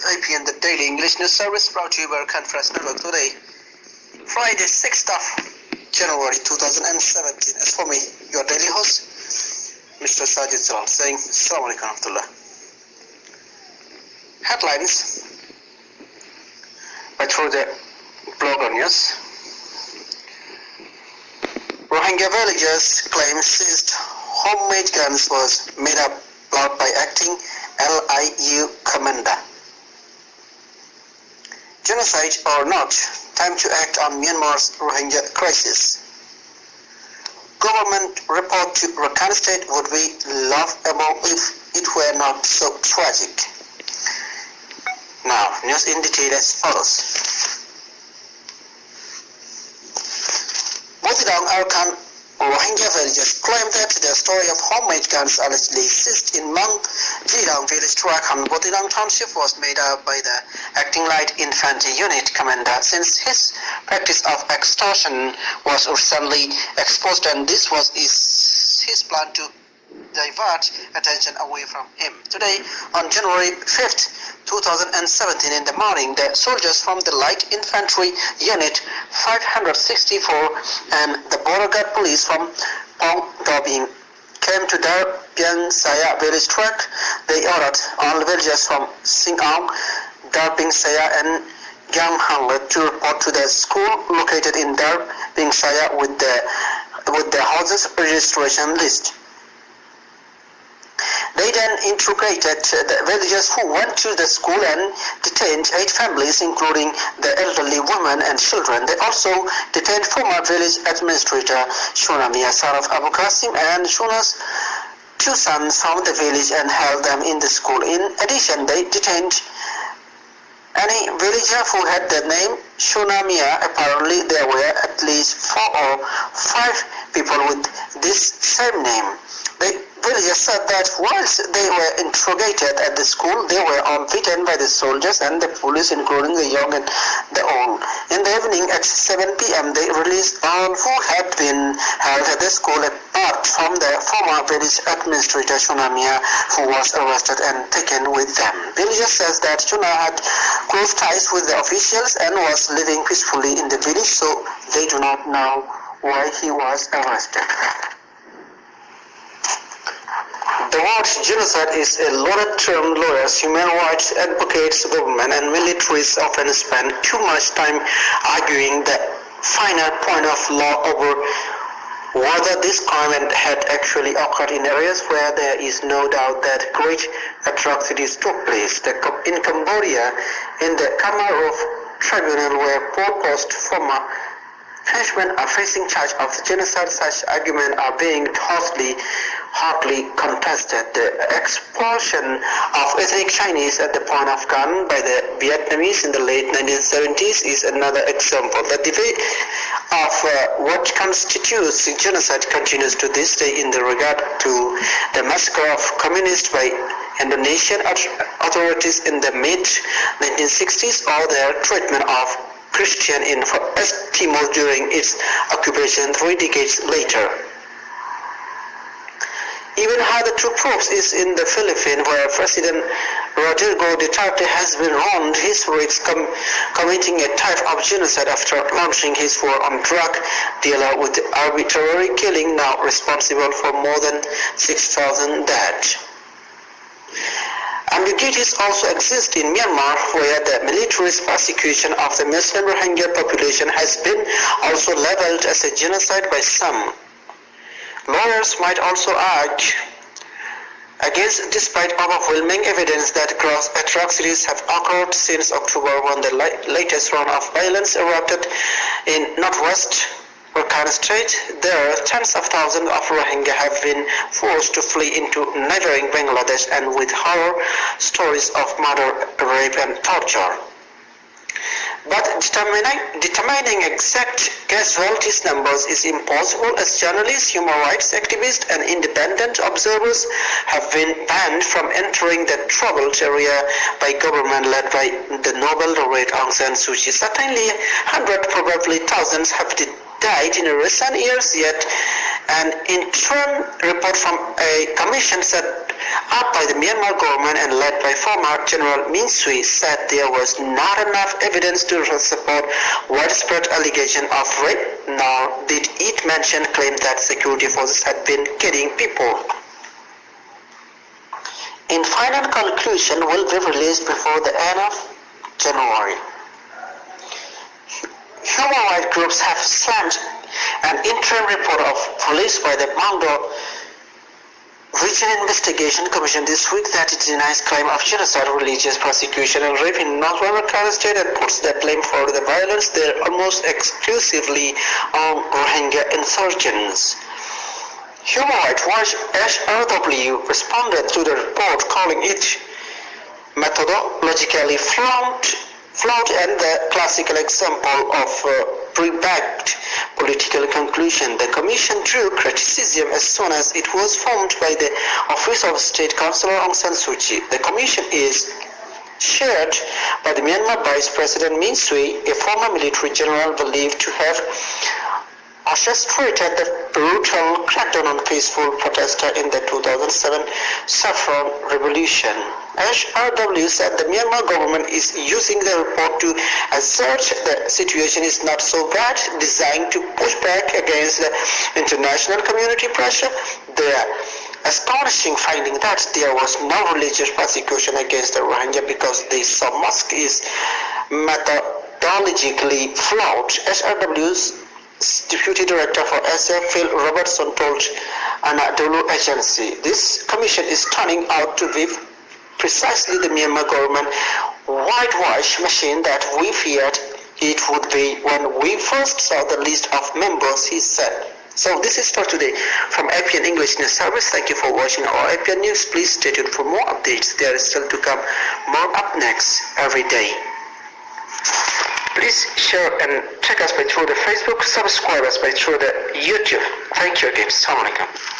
APN, the Daily English News Service, brought to you by Arakan Network today, Friday, 6th of January 2017. As for me, your daily host, Mr. Sajid Salam, saying Assalamu alaikum warahmatullah. Headlines by through the blogger news. Rohingya villagers claim seized homemade guns was made up loud by acting LIU commander. Genocide or not, time to act on Myanmar's Rohingya crisis. Government report to Arakan state would be laughable if it were not so tragic. Now, news in detail as follows. Arakan Rohingya villagers claim that the story of homemade guns allegedly seized in Mang Jidang village to Arakan, Botidang township was made up by the acting light infantry unit commander since his practice of extortion was recently exposed, and this was his plan to divert attention away from him. Today, on January 5th, 2017 in the morning, the soldiers from the Light Infantry Unit 564 and the border guard police from Pong Dobing came to Dar Pian Saya village track. They ordered all villagers from Singong, Dar Ping Saya and Gyam Hamlet to report to the school located in Dar Ping Saya with the house's registration list. They then interrogated the villagers who went to the school and detained 8 families, including the elderly women and children. They also detained former village administrator Shuna Mia, son of Abu Qasim, and Shuna's 2 sons from the village and held them in the school. In addition, they detained any villager who had the name Shuna Mia. Apparently, there were at least 4 or 5 people with this same name. The villagers said that whilst they were interrogated at the school, they were all beaten by the soldiers and the police, including the young and the old. In the evening at 7 p.m., they released all who had been held at the school apart from the former village administrator Shunamia, who was arrested and taken with them. Villagers says that Shuna had close ties with the officials and was living peacefully in the village, so they do not know why he was arrested. The word genocide is a loaded term. Lawyers, human rights advocates, government and militaries often spend too much time arguing the finer point of law over whether this crime had actually occurred in areas where there is no doubt that great atrocities took place. In Cambodia, in the Kamarov tribunal where Pol Pot former henchmen are facing charge of genocide, such arguments are being hotly contested. The expulsion of ethnic Chinese at the point of gun by the Vietnamese in the late 1970s is another example. The debate of what constitutes genocide continues to this day in regard to the massacre of communists by Indonesian authorities in the mid-1960s or their treatment of Christian in West Timor during its occupation 3 decades later. Even harder to prove is in the Philippines, where President Rodrigo Duterte has been warned his rates committing a type of genocide after launching his war on drug dealer with arbitrary killing now responsible for more than 6,000 dead. Ambiguities also exist in Myanmar, where the military's persecution of the Muslim Rohingya population has been also labeled as a genocide by some. Lawyers might also argue against, despite overwhelming evidence that gross atrocities have occurred since October when the latest round of violence erupted in northwest Arakan state. There, tens of thousands of Rohingya have been forced to flee into neighboring Bangladesh, and with horror stories of murder, rape and torture. But determining exact casualties numbers is impossible, as journalists, human rights activists and independent observers have been banned from entering the troubled area by government led by the Nobel laureate Aung San Suu Kyi. Certainly hundreds, probably thousands have died in recent years, yet An interim report from a commission set up by the Myanmar government and led by former General Min Sui said there was not enough evidence to support widespread allegation of rape, nor did it mention claim that security forces had been killing people. In final conclusion will be released before the end of January. Human rights groups have slammed an interim report released by the Mangdo Region Investigation Commission this week that it denies claim of genocide, religious persecution and rape in Northern Arakan state and puts the blame for the violence there almost exclusively on Rohingya insurgents. Human Rights Watch SRW responded to the report calling it methodologically flawed and the classical example of pre-backed political conclusion. The commission drew criticism as soon as it was formed by the Office of State Councillor Aung San Suu Kyi. The commission is chaired by the Myanmar Vice President Min Sui, a former military general believed to have orchestrated the brutal crackdown on peaceful protesters in the 2007 Saffron Revolution. HRW said the Myanmar government is using the report to assert the situation is not so bad, designed to push back against the international community pressure. The astonishing finding that there was no religious persecution against the Rohingya because the mosque is methodologically flawed. HRW's Deputy Director for SF, Phil Robertson, told Anadolu Agency, this commission is turning out to be precisely the Myanmar government whitewash machine that we feared it would be when we first saw the list of members, he said. So this is for today from APN English News Service. Thank you for watching our APN News. Please stay tuned for more updates. There is still to come more up next every day. Please share and check us by through the Facebook, subscribe us by through the YouTube. Thank you again. Assalamu alaikum.